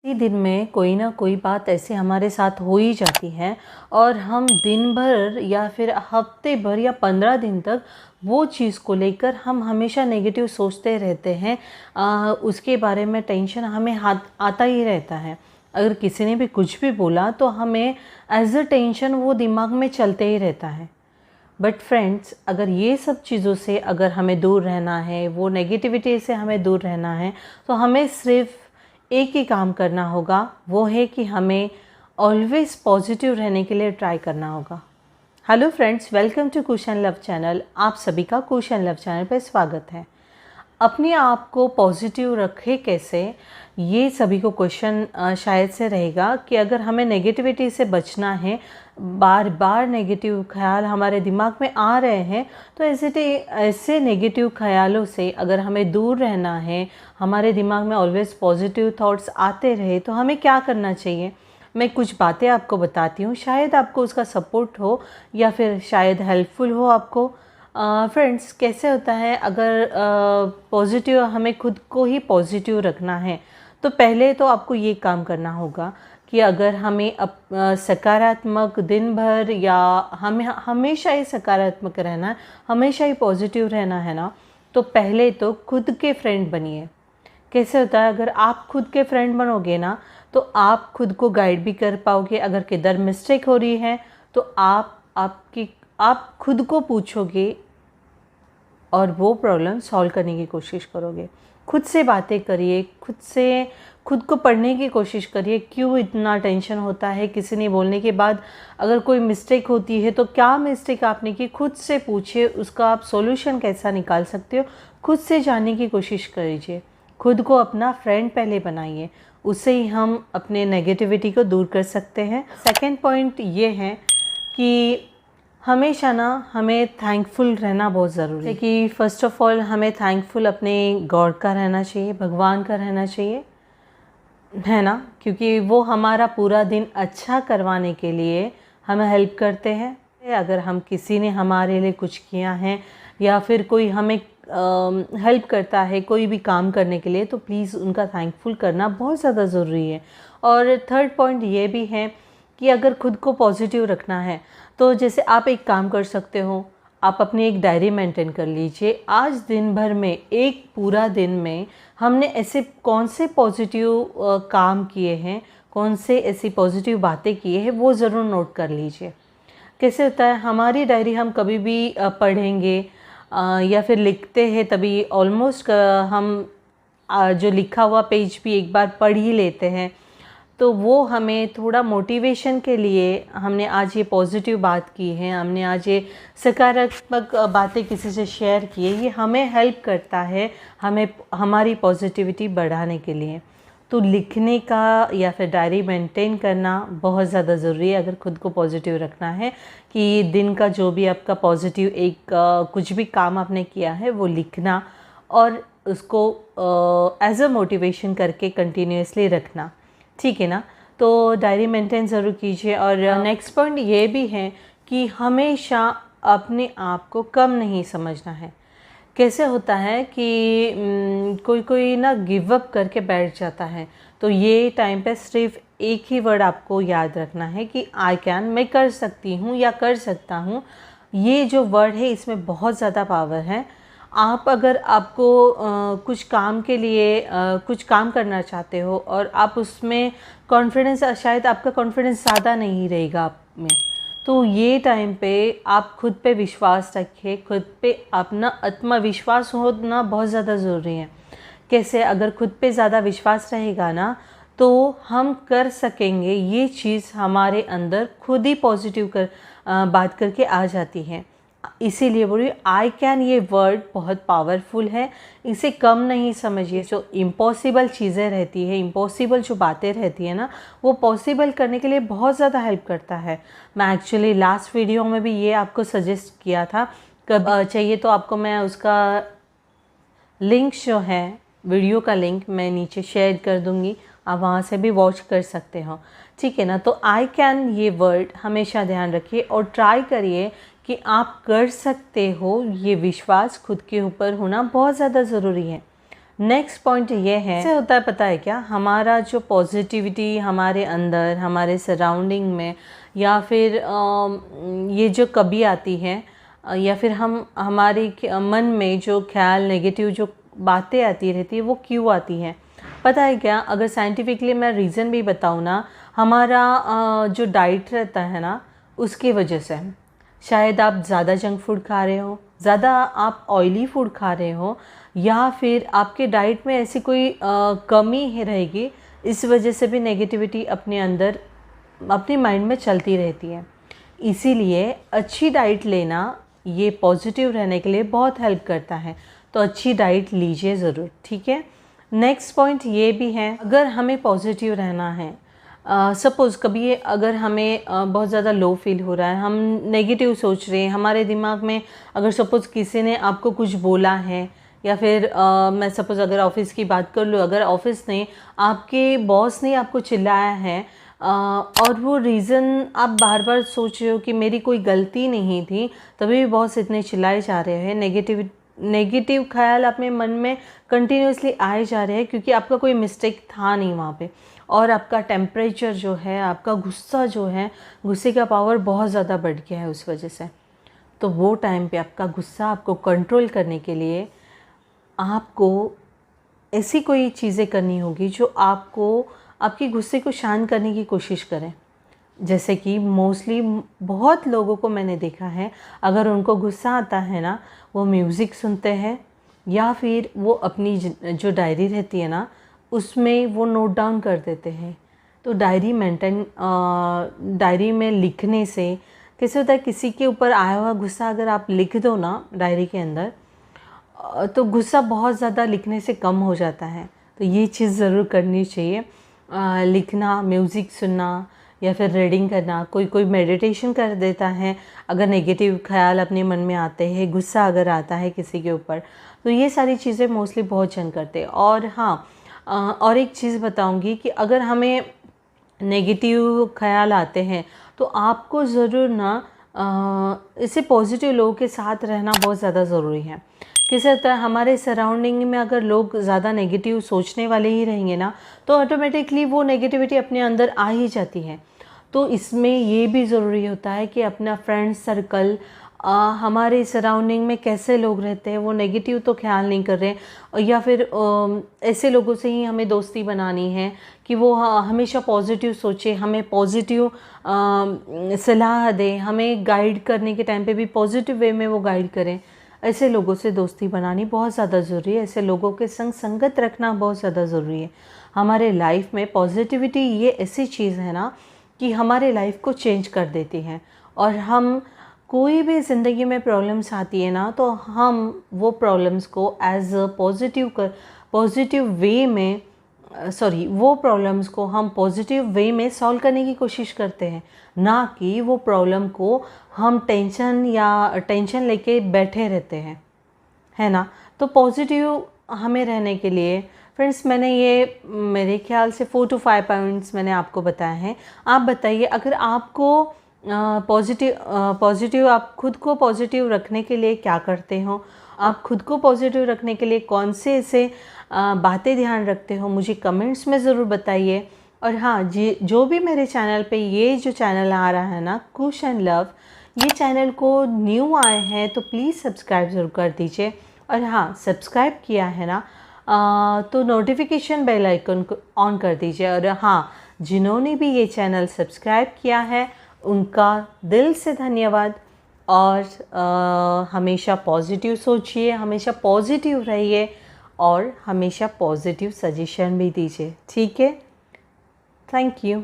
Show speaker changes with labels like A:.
A: ही दिन में कोई ना कोई बात ऐसे हमारे साथ हो ही जाती है और हम दिन भर या फिर हफ्ते भर या 15 दिन तक वो चीज़ को लेकर हम हमेशा नेगेटिव सोचते रहते हैं। उसके बारे में टेंशन हमें हाथ आता ही रहता है। अगर किसी ने भी कुछ भी बोला तो हमें एज अ टेंशन वो दिमाग में चलते ही रहता है। बट फ्रेंड्स, अगर ये सब चीज़ों से अगर हमें दूर रहना है, वो नेगेटिविटी से हमें दूर रहना है, तो हमें सिर्फ एक ही काम करना होगा। वो है कि हमें ऑलवेज़ पॉजिटिव रहने के लिए ट्राई करना होगा। Hello friends, welcome to Kushan love channel. आप सभी का कुशन लव चैनल पर स्वागत है। अपने आप को पॉजिटिव रखें कैसे, ये सभी को क्वेश्चन शायद से रहेगा कि अगर हमें नेगेटिविटी से बचना है, बार बार नेगेटिव ख्याल हमारे दिमाग में आ रहे हैं, तो ऐसे नेगेटिव ख्यालों से अगर हमें दूर रहना है, हमारे दिमाग में ऑलवेज़ पॉजिटिव थॉट्स आते रहे, तो हमें क्या करना चाहिए। मैं कुछ बातें आपको बताती हूँ, शायद आपको उसका सपोर्ट हो या फिर शायद हेल्पफुल हो आपको। फ्रेंड्स, कैसे होता है, अगर पॉजिटिव हमें खुद को ही पॉजिटिव रखना है, तो पहले तो आपको ये काम करना होगा कि अगर हमें सकारात्मक दिन भर या हमें हमेशा ही सकारात्मक रहना है, हमेशा ही पॉजिटिव रहना है ना, तो पहले तो खुद के फ्रेंड बनिए। कैसे होता है, अगर आप खुद के फ्रेंड बनोगे ना, तो आप खुद को गाइड भी कर पाओगे। अगर किधर मिस्टेक हो रही है तो आप खुद को पूछोगे और वो प्रॉब्लम सॉल्व करने की कोशिश करोगे। खुद से बातें करिए, खुद को पढ़ने की कोशिश करिए। क्यों इतना टेंशन होता है किसी ने बोलने के बाद। अगर कोई मिस्टेक होती है तो क्या मिस्टेक आपने की, खुद से पूछिए, उसका आप सॉल्यूशन कैसा निकाल सकते हो, खुद से जानने की कोशिश कीजिए। खुद को अपना फ्रेंड पहले बनाइए, उससे ही हम अपने नेगेटिविटी को दूर कर सकते हैं। सेकंड पॉइंट ये है कि हमेशा ना हमें थैंकफुल रहना बहुत ज़रूरी है। कि फ़र्स्ट ऑफ़ ऑल हमें थैंकफुल अपने गॉड का रहना चाहिए, भगवान का रहना चाहिए, है ना, क्योंकि वो हमारा पूरा दिन अच्छा करवाने के लिए हमें हेल्प करते हैं। अगर हम किसी ने हमारे लिए कुछ किया है या फिर कोई हमें हेल्प करता है कोई भी काम करने के लिए, तो प्लीज़ उनका थैंकफुल करना बहुत ज़्यादा ज़रूरी है। और थर्ड पॉइंट ये भी है कि अगर खुद को पॉजिटिव रखना है, तो जैसे आप एक काम कर सकते हो, आप अपनी एक डायरी मेंटेन कर लीजिए। आज दिन भर में, एक पूरा दिन में हमने ऐसे कौन से पॉजिटिव काम किए हैं, कौन से ऐसी पॉजिटिव बातें की है, वो ज़रूर नोट कर लीजिए। कैसे होता है, हमारी डायरी हम कभी भी पढ़ेंगे या फिर लिखते हैं, तभी ऑलमोस्ट हम जो लिखा हुआ पेज भी एक बार पढ़ ही लेते हैं, तो वो हमें थोड़ा मोटिवेशन के लिए, हमने आज ये पॉजिटिव बात की है, हमने आज ये सकारात्मक बातें किसी से शेयर की है, ये हमें हेल्प करता है हमें हमारी पॉजिटिविटी बढ़ाने के लिए। तो लिखने का या फिर डायरी मेंटेन करना बहुत ज़्यादा ज़रूरी है अगर खुद को पॉजिटिव रखना है। कि दिन का जो भी आपका पॉजिटिव कुछ भी काम आपने किया है वो लिखना और उसको एज अ मोटिवेशन करके कंटिन्यूसली रखना, ठीक है ना। तो डायरी मेंटेन ज़रूर कीजिए। और नेक्स्ट पॉइंट ये भी है कि हमेशा अपने आप को कम नहीं समझना है। कैसे होता है कि कोई ना गिव अप करके बैठ जाता है, तो ये टाइम पे सिर्फ एक ही वर्ड आपको याद रखना है कि आई कैन, मैं कर सकती हूँ या कर सकता हूँ। ये जो वर्ड है इसमें बहुत ज़्यादा पावर है। आप अगर आपको कुछ काम के लिए कुछ काम करना चाहते हो और आप उसमें कॉन्फिडेंस, शायद आपका कॉन्फिडेंस ज़्यादा नहीं रहेगा आप में, तो ये टाइम पे आप खुद पे विश्वास रखिए। खुद पे अपना आत्मविश्वास होना बहुत ज़्यादा ज़रूरी है। कैसे, अगर खुद पे ज़्यादा विश्वास रहेगा ना, तो हम कर सकेंगे। ये चीज़ हमारे अंदर खुद ही पॉजिटिव बात करके आ जाती है। इसीलिए बोलिए, आई कैन ये वर्ड बहुत पावरफुल है, इसे कम नहीं समझिए। जो इम्पॉसिबल चीज़ें रहती है, इम्पॉसिबल जो बातें रहती है ना, वो पॉसिबल करने के लिए बहुत ज़्यादा हेल्प करता है। मैं एक्चुअली लास्ट वीडियो में भी ये आपको सजेस्ट किया था। कब चाहिए तो आपको मैं उसका लिंक जो है, वीडियो का लिंक मैं नीचे शेयर कर दूँगी, आप वहाँ से भी वॉच कर सकते हो, ठीक है ना। तो आई कैन ये वर्ड हमेशा ध्यान रखिए और ट्राई करिए कि आप कर सकते हो। ये विश्वास खुद के ऊपर होना बहुत ज़्यादा ज़रूरी है। नेक्स्ट पॉइंट ये है, इससे होता है पता है क्या, हमारा जो पॉजिटिविटी हमारे अंदर, हमारे सराउंडिंग में, या फिर ये जो कभी आती है, या फिर हमारे मन में जो ख्याल नेगेटिव जो बातें आती रहती है, वो क्यों आती हैं पता है क्या? अगर साइंटिफिकली मैं रीज़न भी बताऊँ ना, हमारा जो डाइट रहता है ना, उसकी वजह से। शायद आप ज़्यादा जंक फूड खा रहे हो, ज़्यादा आप ऑयली फूड खा रहे हो, या फिर आपके डाइट में ऐसी कोई कमी ही रहेगी, इस वजह से भी नेगेटिविटी अपने अंदर अपने माइंड में चलती रहती है। इसीलिए अच्छी डाइट लेना ये पॉजिटिव रहने के लिए बहुत हेल्प करता है, तो अच्छी डाइट लीजिए ज़रूर, ठीक है। नेक्स्ट पॉइंट ये भी है, अगर हमें पॉजिटिव रहना है, सपोज़ कभी अगर हमें बहुत ज़्यादा लो फील हो रहा है, हम नेगेटिव सोच रहे हैं, हमारे दिमाग में अगर सपोज़ किसी ने आपको कुछ बोला है, या फिर मैं सपोज़ अगर ऑफ़िस की बात कर लूँ, अगर ऑफ़िस ने आपके बॉस ने आपको चिल्लाया है, और वो रीज़न आप बार बार सोच रहे हो कि मेरी कोई गलती नहीं थी, तभी भी बॉस इतने चिल्लाए जा रहे हैं, नेगेटिव ख्याल अपने मन में कंटिन्यूसली आए जा रहे हैं, क्योंकि आपका कोई मिस्टेक था नहीं वहाँ पे, और आपका टेम्परेचर जो है, आपका गुस्सा जो है, गुस्से का पावर बहुत ज़्यादा बढ़ गया है उस वजह से। तो वो टाइम पे आपका गुस्सा आपको कंट्रोल करने के लिए आपको ऐसी कोई चीज़ें करनी होगी जो आपको आपके गुस्से को शांत करने की कोशिश करें। जैसे कि मोस्टली बहुत लोगों को मैंने देखा है, अगर उनको गुस्सा आता है ना, वो म्यूज़िक सुनते हैं, या फिर वो अपनी जो डायरी रहती है ना, उसमें वो नोट डाउन कर देते हैं। तो डायरी में लिखने से कैसे होता है, किसी के ऊपर आया हुआ गुस्सा अगर आप लिख दो ना डायरी के अंदर, तो गुस्सा बहुत ज़्यादा लिखने से कम हो जाता है। तो ये चीज़ ज़रूर करनी चाहिए, लिखना, म्यूज़िक सुनना, या फिर रीडिंग करना। कोई मेडिटेशन कर देता है अगर नेगेटिव ख्याल अपने मन में आते हैं, गुस्सा अगर आता है किसी के ऊपर, तो ये सारी चीज़ें मोस्टली बहुत जन करते हैं। और हाँ, और एक चीज़ बताऊंगी कि अगर हमें नेगेटिव ख्याल आते हैं, तो आपको ज़रूर ना इससे पॉजिटिव लोगों के साथ रहना बहुत ज़्यादा ज़रूरी है। कैसे होता है, हमारे सराउंडिंग में अगर लोग ज़्यादा नेगेटिव सोचने वाले ही रहेंगे ना, तो ऑटोमेटिकली वो नेगेटिविटी अपने अंदर आ ही जाती है। तो इसमें ये भी ज़रूरी होता है कि अपना फ्रेंड सर्कल, हमारे सराउंडिंग में कैसे लोग रहते हैं, वो नेगेटिव तो ख्याल नहीं कर रहे, या फिर ऐसे लोगों से ही हमें दोस्ती बनानी है कि वो हमेशा पॉजिटिव सोचे, हमें पॉजिटिव सलाह दें, हमें गाइड करने के टाइम पे भी पॉजिटिव वे में वो गाइड करें। ऐसे लोगों से दोस्ती बनानी बहुत ज़्यादा ज़रूरी है, ऐसे लोगों के संग संगत रखना बहुत ज़्यादा ज़रूरी है। हमारे लाइफ में पॉजिटिविटी ये ऐसी चीज़ है ना कि हमारे लाइफ को चेंज कर देती है, और हम कोई भी ज़िंदगी में प्रॉब्लम्स आती है ना, तो हम वो प्रॉब्लम्स को एज अ पॉजिटिव वे में वो प्रॉब्लम्स को हम पॉजिटिव वे में सॉल्व करने की कोशिश करते हैं, ना कि वो प्रॉब्लम को हम टेंशन लेके बैठे रहते हैं, है ना। तो पॉजिटिव हमें रहने के लिए फ्रेंड्स, मैंने ये मेरे ख्याल से 4 to 5 पॉइंट्स मैंने आपको बताए हैं। आप बताइए, अगर आपको पॉजिटिव आप खुद को पॉजिटिव रखने के लिए क्या करते हो, आप खुद को पॉजिटिव रखने के लिए कौन से ऐसे बातें ध्यान रखते हो, मुझे कमेंट्स में ज़रूर बताइए। और हाँ जी, जो भी मेरे चैनल पे ये जो चैनल आ रहा है ना, कुश एंड लव, ये चैनल को न्यू आए हैं तो प्लीज़ सब्सक्राइब ज़रूर कर दीजिए। और हाँ, सब्सक्राइब किया है ना, तो नोटिफिकेशन बेल आइकन को ऑन कर दीजिए। और हाँ, जिन्होंने भी ये चैनल सब्सक्राइब किया है उनका दिल से धन्यवाद। और हमेशा पॉजिटिव सोचिए, हमेशा पॉजिटिव रहिए, और हमेशा पॉजिटिव सजेशन भी दीजिए, ठीक है। Thank you.